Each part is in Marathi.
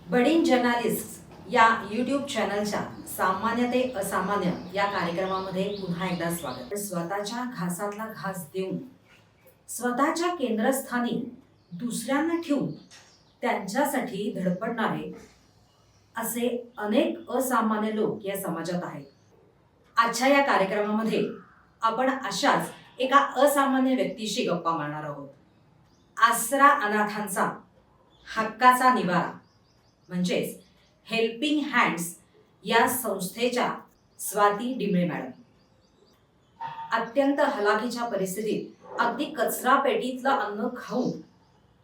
बडिंग जर्नलिस्ट या यूट्यूब चॅनलच्या सामान्य ते असामान्य या कार्यक्रमामध्ये पुन्हा एकदा स्वागत. स्वतःच्या घासातला घास देऊन स्वतःच्या केंद्रस्थानी दुसऱ्यांना ठेवून त्यांच्यासाठी धडपडणारे असे अनेक असामान्य लोक या समाजात आहेत. आजच्या या कार्यक्रमामध्ये आपण अशाच एका असामान्य व्यक्तीशी गप्पा मारणार आहोत. आसरा अनाथांचा हक्काचा निवारा म्हणजेच हेल्पिंग हँड्स या संस्थेच्या स्वाती डिमळे मॅडम. अत्यंत हलाखीच्या परिस्थितीत अगदी कचरा पेटीतलं अन्न खाऊन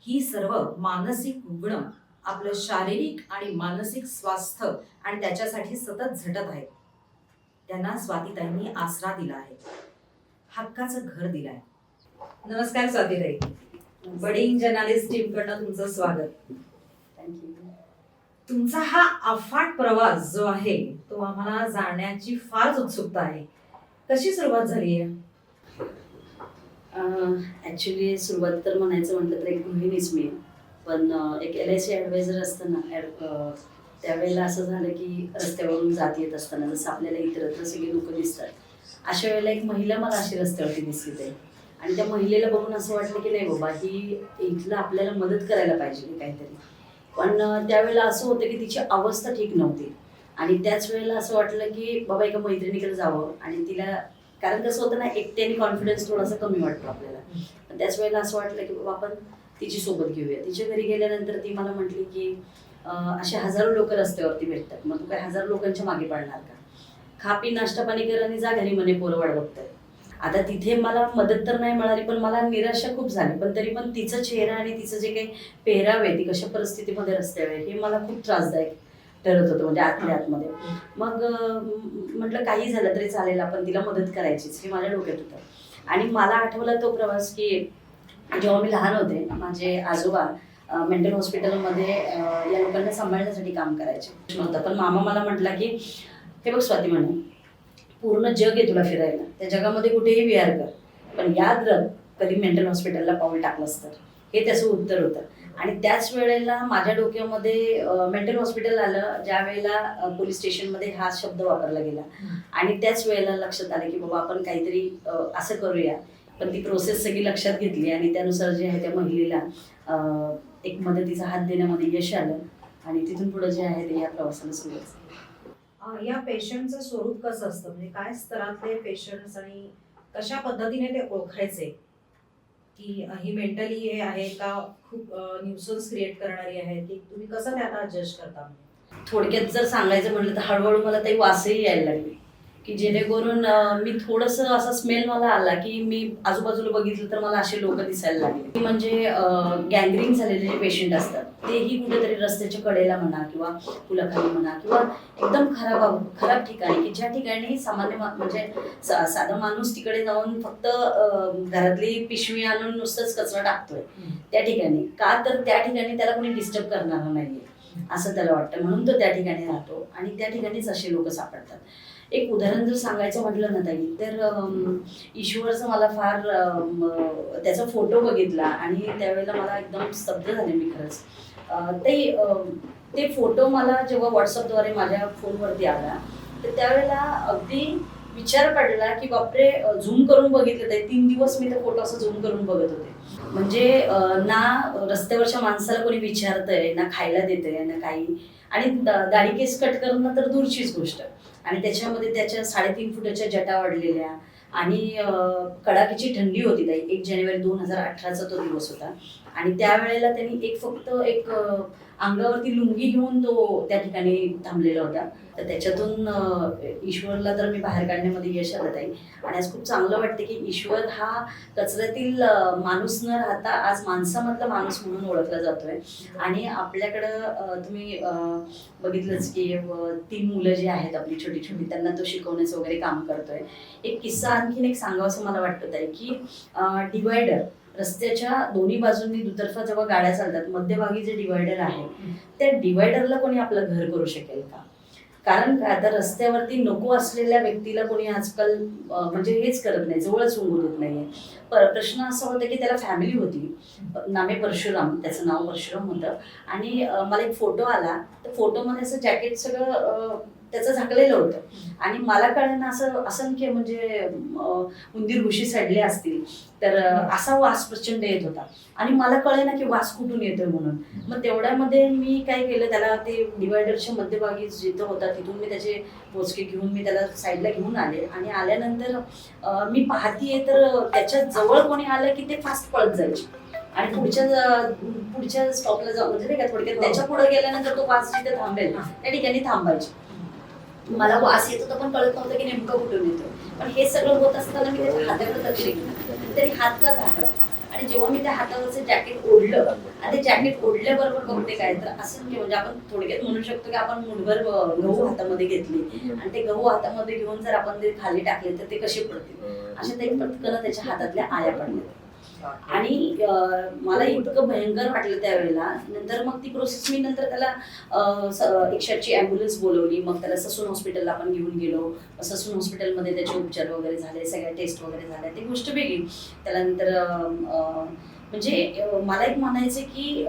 ही सर्व मानसिक रुग्ण आपलं शारीरिक आणि मानसिक स्वास्थ्य आणि त्याच्यासाठी सतत झटत आहेत. त्यांना स्वातीताईंनी आसरा दिला आहे, हक्काचं घर दिलं आहे. नमस्कार स्वातीताई. बडिंग जर्नलिस्ट टीमकडनं तुमचं स्वागत. थँक्यू. तुमचा हा अफाट प्रवास जो आहे तो आम्हाला जाणण्याची फार उत्सुकता आहे. कशी सुरुवात झाली आहे? ॲक्च्युली सुरुवात तर म्हणायचं म्हटलं तर एक गृहिणीच मी, पण एक LIC ॲडवायझर असताना त्यावेळेला असं झालं की रस्त्यावरून जात येत असताना जसं आपल्याला इतरत्र सगळी लोक दिसतात, अशा वेळेला एक महिला मला अशी रस्त्यावरती दिसली ते, आणि त्या महिलेला बघून असं वाटलं की नाही बाबा, ही इथलं आपल्याला मदत करायला पाहिजे काहीतरी. पण त्यावेळेला असं होतं की तिची अवस्था ठीक नव्हती, आणि त्याच वेळेला असं वाटलं की बाबा एका मैत्रिणीकडे जावं आणि तिला, कारण कसं होतं ना, एकट्याने कॉन्फिडन्स थोडासा कमी वाटतो आपल्याला. पण त्याच वेळेला असं वाटलं की बाबा आपण तिची सोबत घेऊया. तिच्या घरी गेल्यानंतर ती मला म्हटली की असे हजारो लोक रस्त्यावरती भेटतात, मग तू काय हजारो लोकांच्या मागे पडणार का? खा पी नाश्ता पाणी कर आणि जा घरी, म्हणे पोरं वाट बघताय. आता तिथे मला मदत तर नाही मिळाली, पण मला निराशा खूप झाली. पण तरी पण तिचा चेहरा आणि तिचं जे काही पेहरावे, ती कशा परिस्थितीमध्ये रस्त्यावर हे मला खूप त्रासदायक ठरत होतं, म्हणजे आतल्या आतमध्ये. मग म्हटलं काही झालं तरी चालेल, आपण तिला मदत करायचीच, हे माझ्या डोक्यात होतं. आणि मला आठवला तो प्रवास की जेव्हा मी लहान होते, माझे आजोबा मेंटल हॉस्पिटलमध्ये या लोकांना सांभाळण्यासाठी काम करायचे होतं. पण मामा मला म्हटला की हे बघ स्वाती, म्हणे पूर्ण जग आहे तुला फिरायला, त्या जगामध्ये कुठेही विहार कर, पण याद रख कधी मेंटल हॉस्पिटलला पाऊल टाकलंस तर. हे त्याचं उत्तर होतं. आणि त्याच वेळेला माझ्या डोक्यामध्ये मेंटल हॉस्पिटल आलं, ज्या वेळेला पोलीस स्टेशनमध्ये हा शब्द वापरला गेला. आणि त्याच वेळेला लक्षात आलं की बाबा आपण काहीतरी असं करूया. पण ती प्रोसेस सगळी लक्षात घेतली आणि त्यानुसार जे आहे त्या महिलेला एक मदतीचा हात देण्यामध्ये यश आलं, आणि तिथून पुढे जे आहे ते या प्रवासाला सुरुवात झाली. या पेशंटचं स्वरूप कसं असतं, म्हणजे काय स्तरातले पेशंट्स आणि कशा पद्धतीने ते ओळखायचे की ही मेंटली हे आहे का, खूप न्यूसन्स क्रिएट करणारी आहे, की तुम्ही कसं त्याला जज करता? थोडक्यात जर सांगायचं म्हटलं तर हळूहळू मला काही वासही यायला लागली, की जेणेकरून मी थोडंसं असा स्मेल मला आला की मी आजूबाजूला बघितलं तर मला असे लोक दिसायला लागले. म्हणजे गँग्रीन झालेले जे पेशंट असतात तेही कुठेतरी रस्त्याच्या कडेला म्हणा किंवा पुलाखाली म्हणा किंवा एकदम खराब ठिकाणी, की ज्या ठिकाणी सामान्य म्हणजे साधा माणूस तिकडे जाऊन फक्त घरातली पिशवी आणून नुसतंच कचरा टाकतोय, त्या ठिकाणी का तर त्या ठिकाणी त्याला कोणी डिस्टर्ब करणार नाहीये असं त्याला वाटतं, म्हणून तो त्या ठिकाणी राहतो. आणि त्या ठिकाणीच असे लोक सापडतात. एक उदाहरण जर सांगायचं म्हटलं ना ताई, तर ईश्वरचं मला फार त्याचा फोटो बघितला आणि त्यावेळेला मला एकदम स्तब्ध झाले मी खरंच. ते फोटो मला जेव्हा व्हॉट्सअपद्वारे माझ्या फोनवरती आला, तर त्यावेळेला अगदी विचार पडला की बापरे, झूम करून बघितलं ते 3 दिवस मी ते फोटो असं झूम करून बघत होते. म्हणजे ना रस्त्यावरच्या माणसाला कोणी विचारतंय, ना खायला देतंय, ना काही. आणि दाढी केस कट करणं तर दूरचीच गोष्ट. आणि त्याच्यामध्ये त्याच्या 3.5 फुटाच्या जटा वाढलेल्या आणि कडाकीची थंडी होती ताई. 1 जानेवारी 2018चा तो दिवस होता. आणि त्यावेळेला त्यांनी फक्त एक अंगावरती लुंगी घेऊन तो त्या ठिकाणी थांबलेला होता. तर त्याच्यातून ईश्वरला तर मी बाहेर काढण्यामध्ये यश आलं ताई. आणि आज खूप चांगलं वाटतं की ईश्वर हा कचऱ्यातील माणूस न राहता आज माणसामधला माणूस म्हणून ओळखला जातोय. आणि आपल्याकडं तुम्ही बघितलंच की 3 मुलं जी आहेत आपली छोटी छोटी, त्यांना तो शिकवण्याचं वगैरे काम करतोय. एक किस्सा आणखीन एक सांगावंसं मला वाटतं ताई, की डिवायडर रस्त्याच्या दोन्ही बाजूंनी दुतर्फा जेव्हा गाड्या चालतात, मध्यभागी जे डिवायडर आहे त्या डिवायडरला कोणी आपलं घर करू शकेल का? कारण काय, आता रस्त्यावरती नको असलेल्या व्यक्तीला कोणी आजकाल म्हणजे हेच करत नाही, जवळच उभं देत नाहीये. प्रश्न असा होता की त्याला फॅमिली होती, नामे परशुराम, त्याचं नाव परशुराम होतं. आणि मला एक फोटो आला, तर फोटोमध्ये असं जॅकेट सगळं त्याचं झाकलेलं होतं. आणि मला कळलं असं असंख्य म्हणजे उंदीर घुशी सडले असतील, तर असा वास प्रचंड येत होता. आणि मला कळलं ना की वास कुठून येतोय म्हणून. मग तेवढ्यामध्ये मी काय केलं, त्याला ते डिवायडरच्या मध्यभागी जिथं होता तिथून मी त्याचे पोचके घेऊन मी त्याला साईडला घेऊन आले. आणि आल्यानंतर मी पाहतीये तर त्याच्या जवळ कोणी आलं की ते फास्ट पळत जायचे आणि पुढच्या स्टॉपला जाऊ, म्हणजे नाही का थोडक्यात त्याच्या पुढे गेल्यानंतर तो वास जिथे थांबेल त्या ठिकाणी थांबायचे. मला वास येत होता पण कळत नव्हतं की नेमकं कुठून येतो. पण हे सगळं होत असताना मी त्याच्या हाताकडे लक्ष दिलं, तरी हात का झाकला. आणि जेव्हा मी त्या हातावरचं जॅकेट ओढलं आणि ते जॅकेट ओढल्याबरोबर बघते काय, तर असं म्हणजे आपण थोडक्यात म्हणू शकतो की आपण मुठभर गहू हातामध्ये घेतले आणि ते गहू हातामध्ये घेऊन जर आपण ते खाली टाकले तर ते कसे पडतील, अशा ते पटकन त्याच्या हातातल्या आया पडल्या. आणि मला इतकं भयंकर वाटलं त्यावेळेला. नंतर मग ती प्रोसेस मी नंतर त्याला 108ची ॲम्ब्युलन्स बोलवली. मग त्याला ससून हॉस्पिटलला आपण घेऊन गेलो. ससून हॉस्पिटलमध्ये त्याचे उपचार वगैरे झाले, सगळ्या टेस्ट वगैरे झाल्या, ती गोष्ट वेगळी. त्यानंतर म्हणजे मला एक म्हणायचं की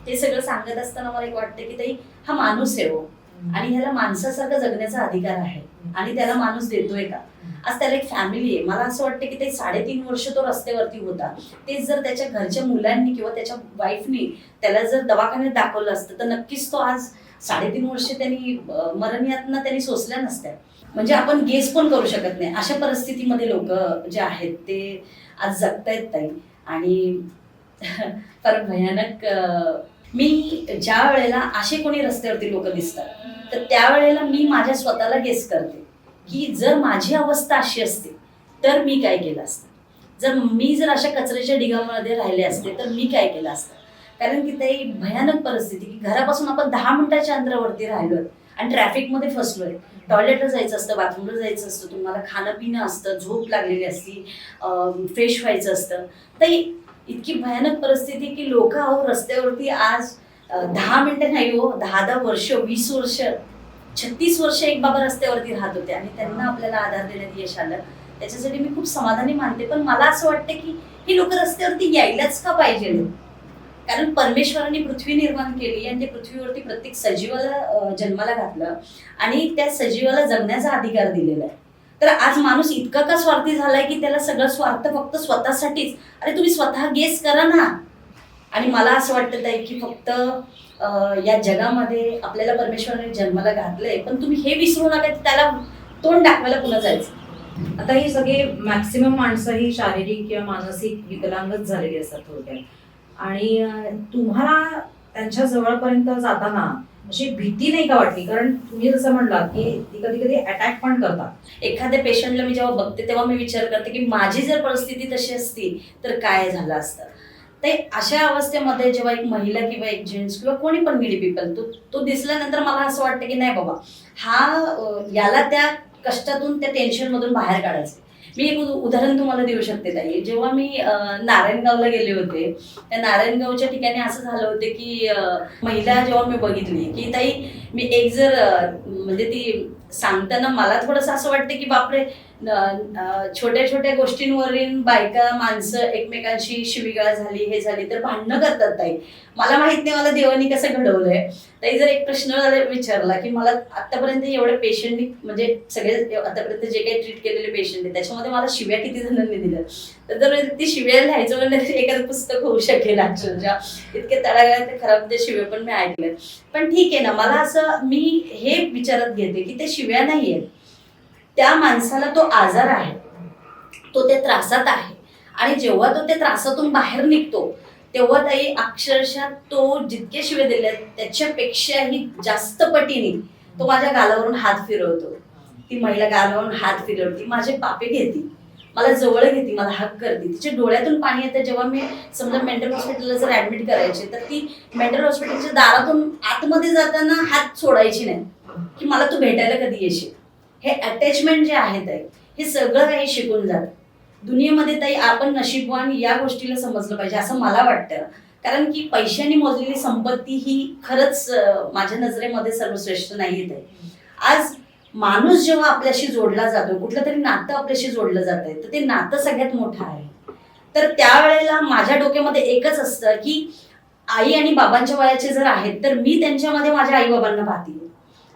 ते सगळं सांगत असताना मला एक वाटतं की ताई हा माणूस आहे हो, आणि ह्याला माणसासारखं जगण्याचा अधिकार आहे, आणि त्याला माणूस देतोय का. आज त्याला एक फॅमिली आहे. मला असं वाटतं की ते 3.5 वर्ष तो रस्त्यावरती होता. तेच जर त्याच्या घरच्या मुलांनी किंवा त्याच्या वाईफनी त्याला जर दवाखान्यात दाखवलं असतं तर नक्कीच तो आज 3.5 वर्ष त्यांनी मरण यातना त्यांनी सोसल्या नसत्या. म्हणजे आपण गेस पण करू शकत नाही अशा परिस्थितीमध्ये लोक जे आहेत ते आज जगतायत ताई. आणि फार भयानक. मी ज्या वेळेला असे कोणी रस्त्यावरती लोक दिसतात तर त्यावेळेला मी माझ्या स्वतःला गेस करते की जर माझी अवस्था अशी असते तर मी काय केलं असतं, जर अशा कचऱ्याच्या ढिगामध्ये राहिले असते तर मी काय केलं असतं. कारण की ते भयानक परिस्थिती की घरापासून आपण 10 मिनिटाच्या अंतरावरती राहिलोय आणि ट्रॅफिकमध्ये फसलोय. टॉयलेटला जायचं असतं, बाथरूमला जायचं असतं, तुम्हाला खाणं पिणं असतं, झोप लागलेली असती, फ्रेश व्हायचं असतं. तर इतकी भयानक परिस्थिती की लोक रस्त्यावरती आज 10 मिनिटं नाही हो, 10 वर्ष, 20 वर्ष, 36 वर्ष एक बाबा रस्त्यावरती राहत होते आणि त्यांना आपल्याला आधार देण्यात यश आलं. त्याच्यासाठी मी खूप समाधानी मानते. पण मला असं वाटतं की ही लोक रस्त्यावरती यायलाच का पाहिजे. कारण परमेश्वराने पृथ्वी निर्माण केली आणि त्या पृथ्वीवरती प्रत्येक सजीवाला जन्माला घातलं आणि त्या सजीवाला जगण्याचा अधिकार दिलेला आहे. तर आज माणूस इतका का स्वार्थी झालाय की त्याला सगळं स्वार्थ फक्त स्वतःसाठीच. अरे तुम्ही स्वतः गेस करा ना. आणि मला असं वाटतं ताई की फक्त या जगामध्ये आपल्याला परमेश्वराने जन्माला घातलंय, पण तुम्ही हे विसरू नका की त्याला तोंड दाखवायला पुन्हा जायचं. आता ही सगळी मॅक्सिमम माणसं ही शारीरिक किंवा मानसिक विकलांगच झालेली असतात थोडक्यात. आणि तुम्हाला त्यांच्या जवळपर्यंत जाताना अशी भीती नाही का वाटली? कारण तुम्ही जसं म्हणलात की ती कधी कधी अटॅक पण करतात. एखाद्या पेशंटला मी जेव्हा बघते तेव्हा मी विचार करते की माझी जर परिस्थिती तशी असती तर काय झालं असतं. ते अशा अवस्थेमध्ये जेव्हा एक महिला किंवा एक जेंट्स किंवा कोणी पण मिडी पीपल तो दिसल्यानंतर मला असं वाटतं की नाही बाबा याला त्या कष्टातून त्या टेन्शन मधून बाहेर काढायचं. मी एक उदाहरण तुम्हाला देऊ शकते ताई. जेव्हा मी नारायणगावला गेले होते, त्या नारायणगावच्या ठिकाणी असं झालं होतं की महिला जेव्हा मी बघितली की ताई मी एक जर म्हणजे ती सांगताना मला थोडंसं असं वाटतं की बापरे, छोट्या छोट्या गोष्टींवरील बायका माणसं एकमेकांशी शिवीगाळ झाली, हे झाली तर भांडणं करतात ताई. मला माहित नाही मला देवानी कसं घडवलंय. ताई जर एक प्रश्न विचारला की मला आतापर्यंत एवढ्या पेशंटनी म्हणजे सगळे आतापर्यंत जे काही ट्रीट केलेले पेशंट आहे त्याच्यामध्ये मला शिव्या किती जणांनी दिल्या, तर जर ती शिव्या लिहायचं म्हणलं तर एखादं पुस्तक होऊ शकेल अक्षरशः. इतके तळागाळात खराब ते शिव्या पण मी ऐकले. पण ठीक आहे ना, मला असं मी हे विचारात घेते की ते शिव्या नाहीये, त्या माणसाला तो आजार आहे, तो त्या त्रासात आहे. आणि जेव्हा तो त्या त्रासातून बाहेर निघतो तेव्हा ताई अक्षरशः तो जितके शिवे दिले त्याच्यापेक्षाही जास्त पटीने तो माझ्या गालावरून हात फिरवतो. ती महिला गालावरून हात फिरवती, माझे पापे घेते, मला जवळ घेते, मला हक करते, तिच्या डोळ्यातून पाणी येतं. जेव्हा मी समजा मेंटल हॉस्पिटलला जर ऍडमिट करायचे तर ती मेंटल हॉस्पिटलच्या दारातून आतमध्ये जाताना हात सोडायची नाही की मला तू भेटायला कधी येशील. हे अटॅचमेंट जे आहे ताई, हे सगळं काही शिकून जातं दुनियेमध्ये. ताई आपण नशीबवान या गोष्टीला समजलं पाहिजे असं मला वाटतं. कारण की पैशाने मोजलेली संपत्ती ही खरंच माझ्या नजरेमध्ये सर्वश्रेष्ठ नाहीये ताई. आज माणूस जेव्हा आपल्याशी जोडला जातो, कुठलं तरी नातं आपल्याशी जोडलं जात आहे, तर ते नातं सगळ्यात मोठं आहे. तर त्यावेळेला माझ्या डोक्यामध्ये एकच असतं की आई आणि बाबांच्या वयाचे जर आहेत तर मी त्यांच्यामध्ये माझ्या आई बाबांना पाहते,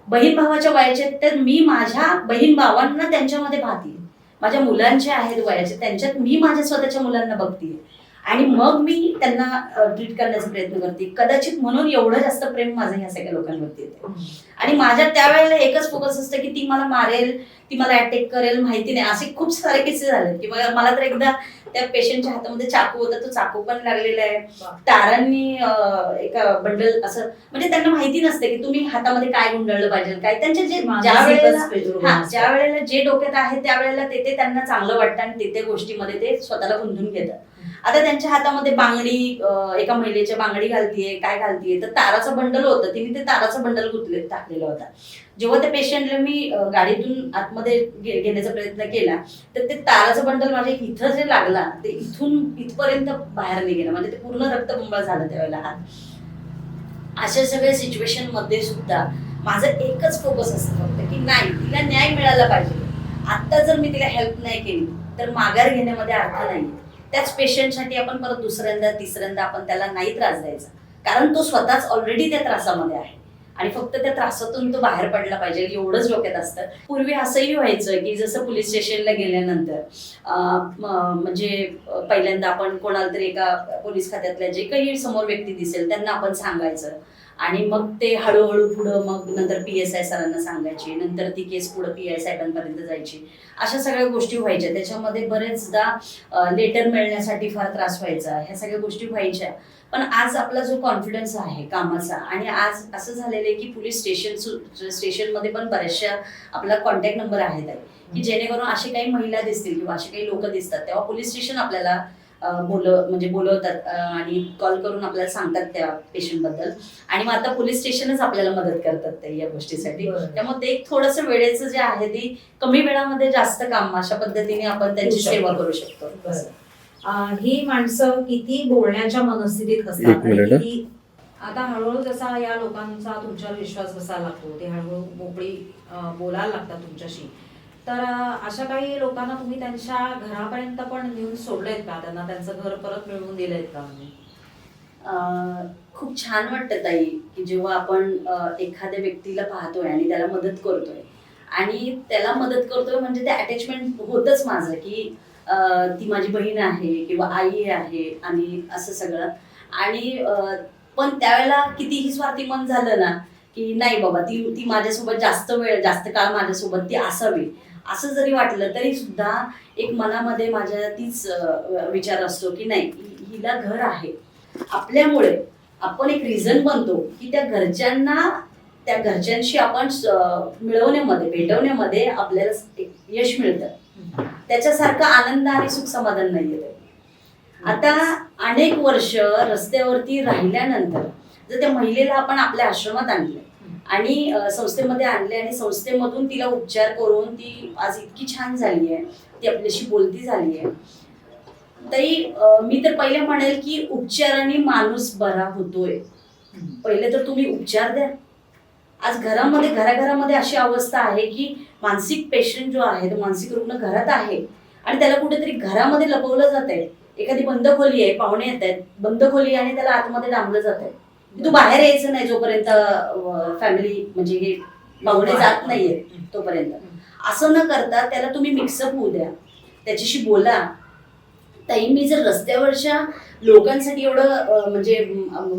बहीण भावाच्या वयाचे आहेत तर मी माझ्या बहीण भावांना त्यांच्यामध्ये पाहते, माझ्या मुलांचे आहेत वयाचे त्यांच्यात मी माझ्या स्वतःच्या मुलांना बघते आणि मग मी त्यांना ट्रीट करण्याचा प्रयत्न करते. कदाचित म्हणून एवढं जास्त प्रेम माझं ह्या सगळ्या लोकांवरती येते. आणि माझ्या त्यावेळेला एकच फोकस असतं की ती मला मारेल, ती मला अटॅक करेल, माहिती नाही. असे खूप सारे किस्से झाले की मला तर एकदा त्या पेशंटच्या हातामध्ये चाकू होता, तो चाकू पण लागलेला आहे. तारांनी एका बंडल असं, म्हणजे त्यांना माहिती नसते की तुम्ही हातामध्ये काय गुंडळलं पाहिजे काय. त्यांचे जे ज्या वेळेला जे डोक्यात आहे त्यावेळेला ते त्यांना चांगलं वाटतं आणि ते गोष्टीमध्ये ते स्वतःला गुंतून घेतात. आता त्यांच्या हातामध्ये बांगडी, एका महिलेच्या बांगडी घालतीये, काय घालतीये, तर ताराचं बंडल होतं, तिने ते ताराचं बंडल टाकलेलं होता. जेव्हा त्या पेशंटला मी गाडीतून आतमध्ये घेण्याचा प्रयत्न केला तर ते ताराचं बंडल माझ्या इथं जे लागला ते इथून इथपर्यंत बाहेर निघेलं, म्हणजे ते पूर्ण रक्तबंबाळ झालं त्यावेळेला हात. अशा सगळ्या सिच्युएशन मध्ये सुद्धा माझं एकच फोकस असतं फक्त की नाही, तिला न्याय मिळाला पाहिजे. आता जर मी तिला हेल्प नाही केली तर माघार घेण्यामध्ये अर्थ नाही. त्याच पेशंटसाठी आपण परत दुसऱ्यांदा तिसऱ्यांदा आपण त्याला नाही त्रास द्यायचा, कारण तो स्वतःच ऑलरेडी त्या त्रासामध्ये आहे आणि फक्त त्या त्रासातून तो बाहेर पडला पाहिजे एवढंच डोक्यात असतं. पूर्वी असंही व्हायचं की जसं पोलीस स्टेशनला गेल्यानंतर म्हणजे पहिल्यांदा आपण कोणाला तरी एका पोलीस खात्यातल्या जे काही समोर व्यक्ती दिसेल त्यांना आपण सांगायचं आणि मग ते हळूहळू पुढं मग नंतर PSI सरांना सांगायची, नंतर ती केस पुढं PI साहेबांपर्यंत जायची. अशा सगळ्या गोष्टी व्हायच्या. त्याच्यामध्ये बरेचदा लेटर मिळण्यासाठी फार त्रास व्हायचा, ह्या सगळ्या गोष्टी व्हायच्या. पण आज आपला जो कॉन्फिडन्स आहे कामाचा, आणि आज असं झालेलं आहे की पोलीस स्टेशनमध्ये पण बऱ्याचशा आपला कॉन्टॅक्ट नंबर आहेत की जेणेकरून अशी काही महिला दिसतील किंवा असे काही लोक दिसतात तेव्हा पोलीस स्टेशन आपल्याला बोलवतात आणि कॉल करून आपल्याला सांगतात त्या पेशंट बद्दल. आणि मग आता पोलीस स्टेशनच आपल्याला मदत करतात ते या गोष्टीसाठी. त्यामुळे ते एक थोडंसं वेळेचं जे आहे ती कमी वेळामध्ये जास्त काम अशा पद्धतीने आपण त्यांची सेवा करू शकतो. ही माणसं किती बोलण्याच्या मनस्थितीत असतात आणि किती आता हळूहळू जसा या लोकांचा तुमच्यावर विश्वास बसायला लागतो, ते हळूहळू मोकळी बोलायला लागतात तुमच्याशी. तर अशा काही लोकांना तुम्ही त्यांच्या घरापर्यंत पण नेऊन सोडलेत का? त्यांना त्यांचं घर परत मिळवून दिलंय का? खूप छान वाटतं ताई की जेव्हा आपण एखाद्या व्यक्तीला पाहतोय आणि त्याला मदत करतोय आणि त्याला मदत करतोय म्हणजे ते अटॅचमेंट होतच माझं की ती माझी बहीण आहे किंवा आई आहे आणि असं सगळं. आणि पण त्यावेळेला कितीही स्वार्थी मन झालं ना की नाही बाबा ती माझ्यासोबत जास्त वेळ जास्त काळ माझ्यासोबत ती असावी असं जरी वाटलं तरी सुद्धा एक मनामध्ये माझ्या तीच विचार असतो की नाही, हिला घर आहे आपल्यामुळे आपण एक रिझन बनतो की त्या घरच्यांशी आपण मिळवण्यामध्ये भेटवण्यामध्ये आपल्याला यश मिळतं. त्याच्यासारखं आनंद आणि सुख समाधान नाहीये. आता अनेक वर्ष रस्त्यावरती राहिल्यानंतर जर त्या महिलेला आपण आपल्या आश्रमात आणलं आणि संस्थेमध्ये आणले आणि संस्थेमधून तिला उपचार करून ती आज इतकी छान झाली आहे, ती आपल्याशी बोलती झाली आहे, तरी मी तर पहिले म्हणेल की उपचाराने माणूस बरा होतोय. पहिले तर तुम्ही उपचार द्या. आज घराघरामध्ये अशी अवस्था आहे की मानसिक पेशंट जो आहे तो मानसिक रुग्ण घरात आहे आणि त्याला कुठेतरी घरामध्ये लपवलं जात आहे. एखादी बंद खोली आहे, पाहुणे येत आहेत, बंद खोली आणि त्याला आतमध्ये डांबलं जात आहे. तू बाहेर यायचं नाही जोपर्यंत फॅमिली म्हणजे हे पाहुणे जात नाहीये तोपर्यंत. असं न करता त्याला तुम्ही मिक्सअप होऊ द्या, त्याच्याशी बोला. ताई मी जर रस्त्यावरच्या लोकांसाठी एवढं म्हणजे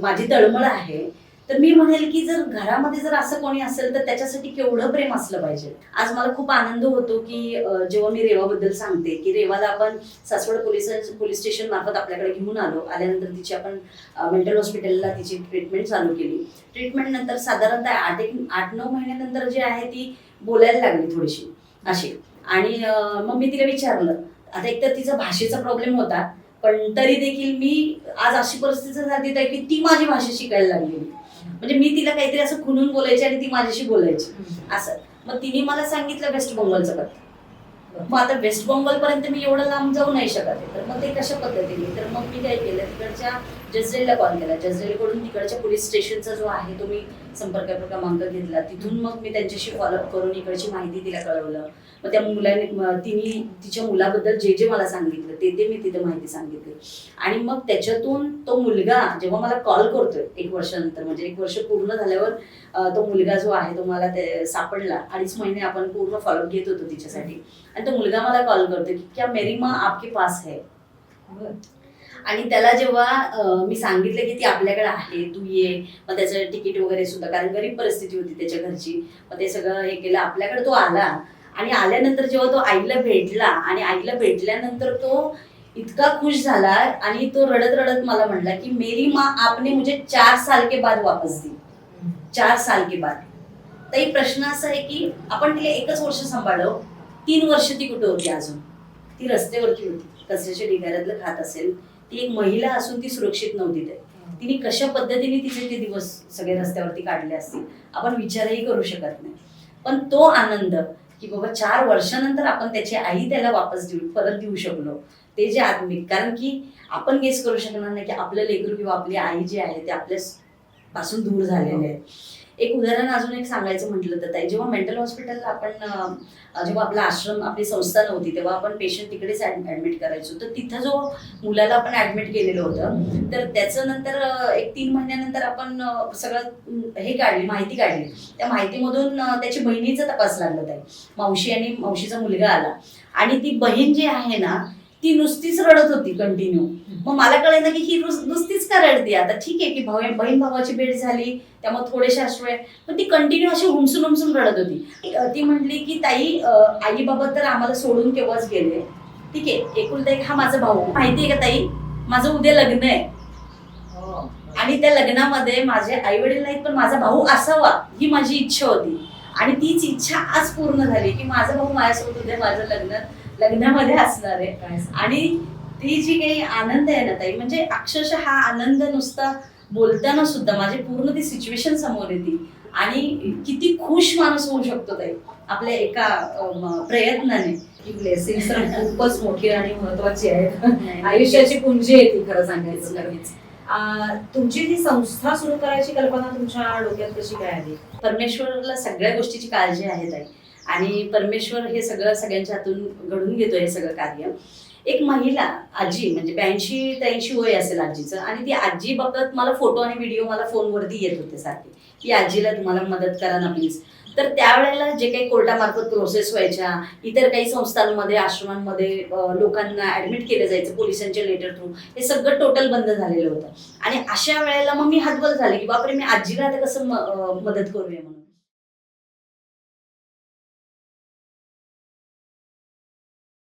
माझी तळमळ आहे तर मी म्हणेल की जर घरामध्ये जर असं कोणी असेल तर त्याच्यासाठी केवढं प्रेम असलं पाहिजे. आज मला खूप आनंद होतो की जेव्हा मी रेवाबद्दल सांगते की रेवाला आपण सासवड पोलीस स्टेशन मार्फत आपल्याकडे घेऊन आल्यानंतर तिची आपण मेंटल हॉस्पिटलला तिची ट्रीटमेंट चालू केली. ट्रीटमेंट नंतर साधारणतः 8-9 महिन्यानंतर जी आहे ती बोलायला लागली थोडीशी अशी. आणि मग मी तिला विचारलं, आता एकतर तिचा भाषेचा प्रॉब्लेम होता पण तरी देखील मी आज अशी परिस्थिती झाली की ती माझी भाषा शिकायला लागली. म्हणजे मी तिला काहीतरी असं खुनून बोलायची आणि ती माझ्याशी बोलायची असं. मग तिने मला सांगितलं वेस्ट बेंगॉलचा पत्ता. मग आता वेस्ट बेंगॉल पर्यंत मी एवढं लांब जाऊ नाही शकत आहे. तर मग ते कशा पद्धतीने, तर मग मी काय केलं, तिकडच्या जजरेलला कॉल केला. जजरेलकडून तिकडच्या पोलीस स्टेशनचा जो आहे तो मी संपर्क क्रमांक घेतला. तिथून मग मी त्यांच्याशी फॉलोअप करून इकडची माहिती तिला कळवलं. मग त्या मुलाने तिने तिच्या मुलाबद्दल जे जे मला सांगितलं ते मी तिथं माहिती सांगितली. आणि मग त्याच्यातून तो मुलगा जेव्हा मला कॉल करतोय 1 वर्षानंतर, म्हणजे 1 वर्ष पूर्ण झाल्यावर तो मुलगा जो आहे तो मला ते सापडला. 2.5 महिने आपण पूर्ण फॉलोअप घेत होतो तिच्यासाठी. आणि तो मुलगा मला कॉल करतो की क्या मेरी माँ आपके पास है. आणि त्याला जेव्हा मी सांगितलं की ती आपल्याकडे आहे, तू ये, मग त्याचं तिकीट वगैरे सुद्धा, कारण गरीब परिस्थिती होती त्याच्या घरची, मग ते सगळं हे केलं. आपल्याकडे तो आला. आणि आल्यानंतर जेव्हा तो आईला भेटला आणि आईला भेटल्यानंतर तो इतका खुश झाला आणि तो रडत रडत मला म्हणला की मेरी माँ आपने मुझे 4 साल के बाद वापस दी. 4 साल के बाद. ताई प्रश्न असा आहे की आपण तिला 1च वर्ष सांभाळलं, 3 वर्ष ती कुठे होती अजून? ती रस्त्यावरती होती, कचऱ्याच्या ढिगाऱ्यातलं खात असेल. ती एक महिला असून ती सुरक्षित नव्हती. तिने कशा पद्धतीने तिचे ते दिवस सगळे रस्त्यावरती काढले असतील आपण विचारही करू शकत नाही. पण तो आनंद की बाबा 4 वर्षानंतर आपण त्याची आई त्याला वापस परत देऊ शकलो, ते जे आत्मिक, कारण की आपण गेस करू शकणार नाही की आपलं लेकरू किंवा आपली आई जी आहे ते आपल्या पासून दूर झालेले आहे. एक उदाहरण अजून एक सांगायचं म्हटलं तर ताई, जेव्हा मेंटल हॉस्पिटलला आपण जेव्हा आपला आश्रम, आपली संस्था नव्हती, तेव्हा आपण पेशंट तिकडेच ऍडमिट करायचो. तर तिथं जो मुलाला आपण ऍडमिट केलेलं होतं, तर त्याचं नंतर 1-3 महिन्यानंतर आपण सगळं हे काढली, माहिती काढली. त्या माहितीमधून त्याची बहिणीचा तपास लागला ताई. मावशी आणि मावशीचा मुलगा आला आणि ती बहीण जी आहे ना ती नुसतीच रडत होती कंटिन्यू. मग मला कळलं की ही नुसतीच का रडते. आता ठीक आहे की बहीण भावाची भेट झाली त्यामुळे थोडेसे अश्रू आहे, पण ती कंटिन्यू अशी हुमसून रडत होती. ती म्हटली की ताई आई बाबा तर आम्हाला सोडून केव्हाच गेले, ठीक आहे, एकुलता एक हा माझा भाऊ, माहिती आहे का ताई माझं उद्या लग्न आहे आणि त्या लग्नामध्ये माझे आई वडील नाहीत पण माझा भाऊ असावा ही माझी इच्छा होती. आणि तीच इच्छा आज पूर्ण झाली की माझा भाऊ माझ्यासोबत उद्या माझं लग्नामध्ये असणार आहे. आणि ती जी काही आनंद आहे ना ताई, म्हणजे अक्षरशः हा आनंद नुसता बोलताना सुद्धा माझी पूर्ण ती सिच्युएशन समोर येते. आणि किती खुश माणूस होऊ शकतो ताई आपल्या एका प्रयत्नाने. ही ब्लेसिंग तर खूपच मोठी आणि महत्वाची आहे. आयुष्याची पुंजी आहे ती, खरं सांगायचं तर. तुमची जी संस्था सुरू करायची कल्पना तुमच्या डोक्यात कशी काय आली? परमेश्वरला सगळ्या गोष्टीची काळजी आहे ताई. आणि परमेश्वर हे सगळं सगळ्यांच्या हातून घडून घेतो हे सगळं कार्य. एक महिला आजी, म्हणजे 82-83 वय असेल आजीचं, आणि ती आजी बघत मला फोटो आणि व्हिडिओ मला फोनवरती येत होते सारखे की आजीला तुम्हाला मदत करा ना प्लीज. तर त्यावेळेला जे काही कोर्टामार्फत प्रोसेस व्हायच्या, इतर काही संस्थांमध्ये, आश्रमांमध्ये लोकांना ऍडमिट केलं जायचं पोलिसांच्या लेटर थ्रू, हे सगळं टोटल बंद झालेलं होतं. आणि अशा वेळेला मग मी हतबल झाले की बापरे, मी आजीला आता कसं मदत करूया म्हणून.